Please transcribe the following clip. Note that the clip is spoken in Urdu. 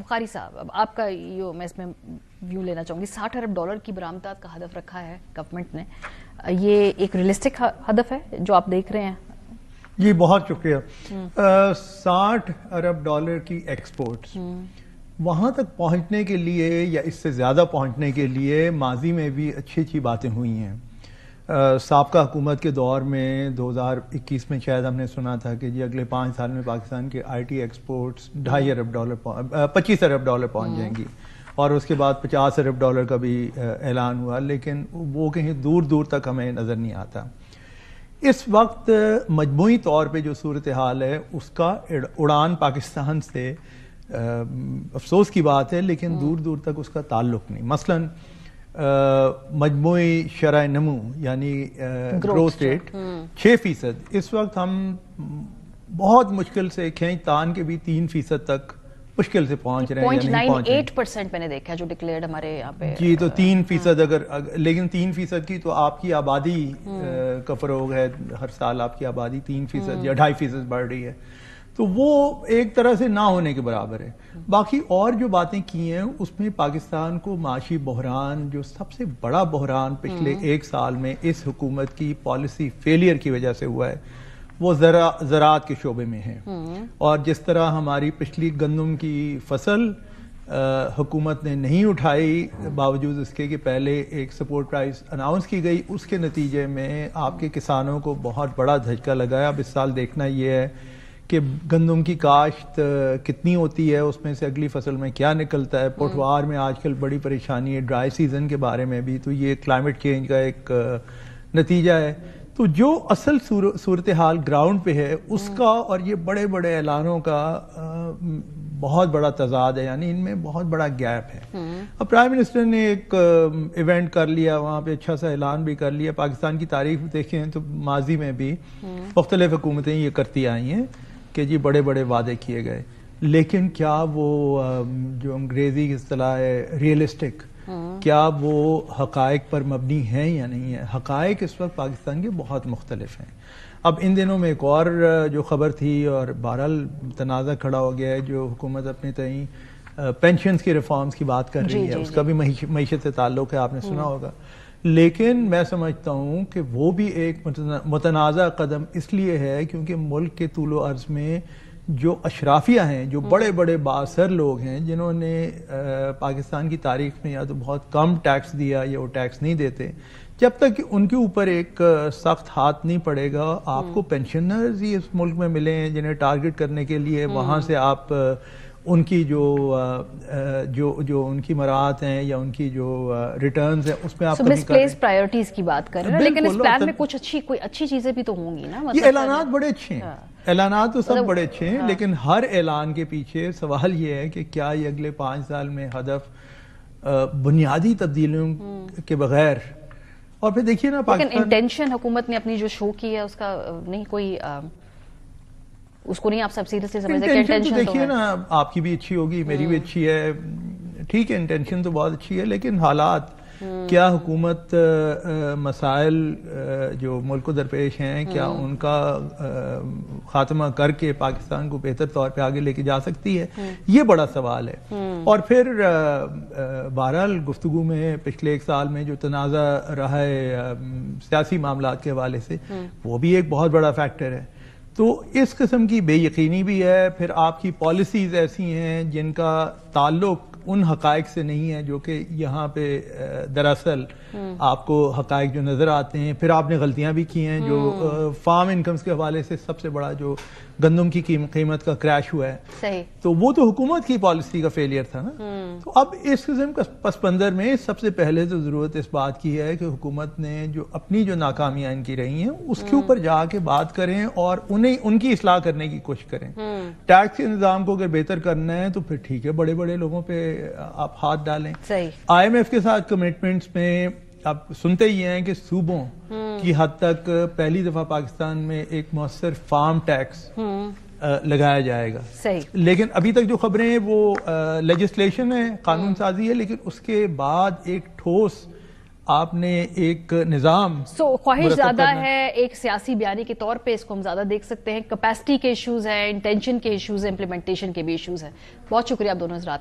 بخاری صاحب، اب آپ کا میں اس میں ویو لینا چاہوں گی. $60 ارب کی برآمدات کا ہدف رکھا ہے گورنمنٹ نے. یہ ایک ریئلسٹک ہدف ہے جو آپ دیکھ رہے ہیں؟ جی بہت شکریہ. $60 ارب کی ایکسپورٹس وہاں تک پہنچنے کے لیے یا اس سے زیادہ پہنچنے کے لیے ماضی میں بھی اچھی باتیں ہوئی ہیں. سابقہ حکومت کے دور میں 2021 میں شاید ہم نے سنا تھا کہ جی اگلے 5 سال میں پاکستان کے آئی ٹی ایکسپورٹس $2.5 ارب $25 ارب پہنچ جائیں گی، اور اس کے بعد $50 ارب کا بھی اعلان ہوا، لیکن وہ کہیں دور دور تک ہمیں نظر نہیں آتا. اس وقت مجموعی طور پہ جو صورتحال ہے اس کا اڑان پاکستان سے افسوس کی بات ہے، لیکن دور دور تک اس کا تعلق نہیں. مثلاً مجموعی شرح نمو یعنی گروتھ ریٹ 6%، اس وقت ہم بہت مشکل سے کھینچ تان کے بھی 3% تک مشکل سے پہنچ رہے ہیں. 0.98% میں نے دیکھا جو ڈکلیئرڈ ہمارے یہاں پہ. جی تو 3% اگر، لیکن 3% کی تو آپ کی آبادی کا فروغ ہے، ہر سال آپ کی آبادی 3% یا 2.5% بڑھ رہی ہے، تو وہ ایک طرح سے نہ ہونے کے برابر ہے. باقی اور جو باتیں کی ہیں اس میں پاکستان کو معاشی بحران، جو سب سے بڑا بحران پچھلے 1 سال میں اس حکومت کی پالیسی فیلئر کی وجہ سے ہوا ہے، وہ زراعت کے شعبے میں ہے. اور جس طرح ہماری پچھلی گندم کی فصل حکومت نے نہیں اٹھائی، باوجود اس کے کہ پہلے ایک سپورٹ پرائز اناؤنس کی گئی، اس کے نتیجے میں آپ کے کسانوں کو بہت بڑا دھچکا لگایا. اب اس سال دیکھنا یہ ہے کہ گندم کی کاشت کتنی ہوتی ہے، اس میں سے اگلی فصل میں کیا نکلتا ہے. پوٹوار میں آج کل بڑی پریشانی ہے ڈرائی سیزن کے بارے میں بھی، تو یہ کلائمیٹ چینج کا ایک نتیجہ ہے. تو جو اصل صورتحال گراؤنڈ پہ ہے اس کا اور یہ بڑے بڑے اعلانوں کا بہت بڑا تضاد ہے، یعنی ان میں بہت بڑا گیپ ہے. اب پرائم منسٹر نے ایک ایونٹ کر لیا، وہاں پہ اچھا سا اعلان بھی کر لیا. پاکستان کی تاریخ دیکھیں تو ماضی میں بھی مختلف حکومتیں یہ کرتی آئی ہیں کہ جی بڑے بڑے وعدے کیے گئے، لیکن کیا وہ جو انگریزی کی اصطلاح ہے ریئلسٹک، کیا وہ حقائق پر مبنی ہیں یا نہیں ہے؟ حقائق اس وقت پاکستان کے بہت مختلف ہیں. اب ان دنوں میں ایک اور جو خبر تھی اور بہرحال تنازع کھڑا ہو گیا ہے، جو حکومت اپنے تئیں پینشنز کی ریفارمز کی بات کر رہی ہے، اس کا بھی معیشت سے تعلق ہے، آپ نے سنا ہوگا. لیکن میں سمجھتا ہوں کہ وہ بھی ایک متنازع قدم اس لیے ہے کیونکہ ملک کے طول و عرض میں جو اشرافیہ ہیں، جو بڑے بڑے بااثر لوگ ہیں جنہوں نے پاکستان کی تاریخ میں یا تو بہت کم ٹیکس دیا یا وہ ٹیکس نہیں دیتے، جب تک کہ ان کے اوپر ایک سخت ہاتھ نہیں پڑے گا، آپ کو پینشنرز ہی اس ملک میں ملے ہیں جنہیں ٹارگٹ کرنے کے لیے وہاں سے آپ ان کی جو ان کی مراعات ہیں یا ان کی جو ریٹرنز ہیں اس میں آپ مس پلیس پرائیورٹیز کی بات کر رہے ہیں، لیکن اس پلان میں کچھ اچھی چیزیں بھی تو ہوں گی نا. یہ اعلانات بڑے اچھے ہیں، اعلانات تو سب بڑے اچھے ہیں، لیکن ہر اعلان کے پیچھے سوال یہ ہے کہ کیا یہ اگلے 5 سال میں ہدف بنیادی تبدیلیوں کے بغیر. اور پھر دیکھیے نا لیکن انٹینشن حکومت نے اپنی جو شو کی ہے اس کا نہیں کوئی، اس کو نہیں آپ سب سیریسلی سمجھتے کہ انٹینشن تو دیکھیے نا، آپ کی بھی اچھی ہوگی، میری بھی اچھی ہے، ٹھیک ہے، انٹینشن تو بہت اچھی ہے، لیکن حالات کیا حکومت مسائل جو ملک کو درپیش ہیں کیا ان کا خاتمہ کر کے پاکستان کو بہتر طور پہ آگے لے کے جا سکتی ہے؟ یہ بڑا سوال ہے. اور پھر بہرحال گفتگو میں پچھلے 1 سال میں جو تنازع رہا ہے سیاسی معاملات کے حوالے سے، وہ بھی ایک بہت بڑا فیکٹر ہے. تو اس قسم کی بے یقینی بھی ہے. پھر آپ کی پالیسیز ایسی ہیں جن کا تعلق ان حقائق سے نہیں ہے جو کہ یہاں پہ دراصل آپ کو حقائق جو نظر آتے ہیں. پھر آپ نے غلطیاں بھی کی ہیں، جو فارم انکمز کے حوالے سے سب سے بڑا جو گندم کی قیمت کا کریش ہوا ہے، صحیح، تو وہ تو حکومت کی پالیسی کا فیلئر تھا نا. تو اب اس قسم کا پس منظر میں سب سے پہلے تو ضرورت اس بات کی ہے کہ حکومت نے جو اپنی جو ناکامیاں ان کی رہی ہیں اس کے اوپر جا کے بات کریں اور ان کی اصلاح کرنے کی کوشش کریں. ٹیکس کے نظام کو اگر بہتر کرنا ہے تو پھر ٹھیک ہے، بڑے بڑے لوگوں پہ آپ ہاتھ ڈالیں. آئی ایم ایف کے ساتھ کمٹمنٹس میں آپ سنتے ہی ہیں کہ صوبوں کی حد تک پہلی دفعہ پاکستان میں ایک مؤثر فارم ٹیکس لگایا جائے گا. لیکن ابھی تک جو خبریں ہیں وہ لیجسلیشن ہے، قانون سازی ہے، لیکن اس کے بعد ایک ٹھوس آپ نے ایک نظام خواہش زیادہ ہے ایک سیاسی بیانی کے طور پہ اس کو ہم زیادہ دیکھ سکتے ہیں. کیپیسٹی کے ایشوز ہیں، انٹینشن کے ایشوز ہیں، امپلیمنٹیشن کے بھی ایشوز ہیں. بہت شکریہ آپ دونوں حضرات.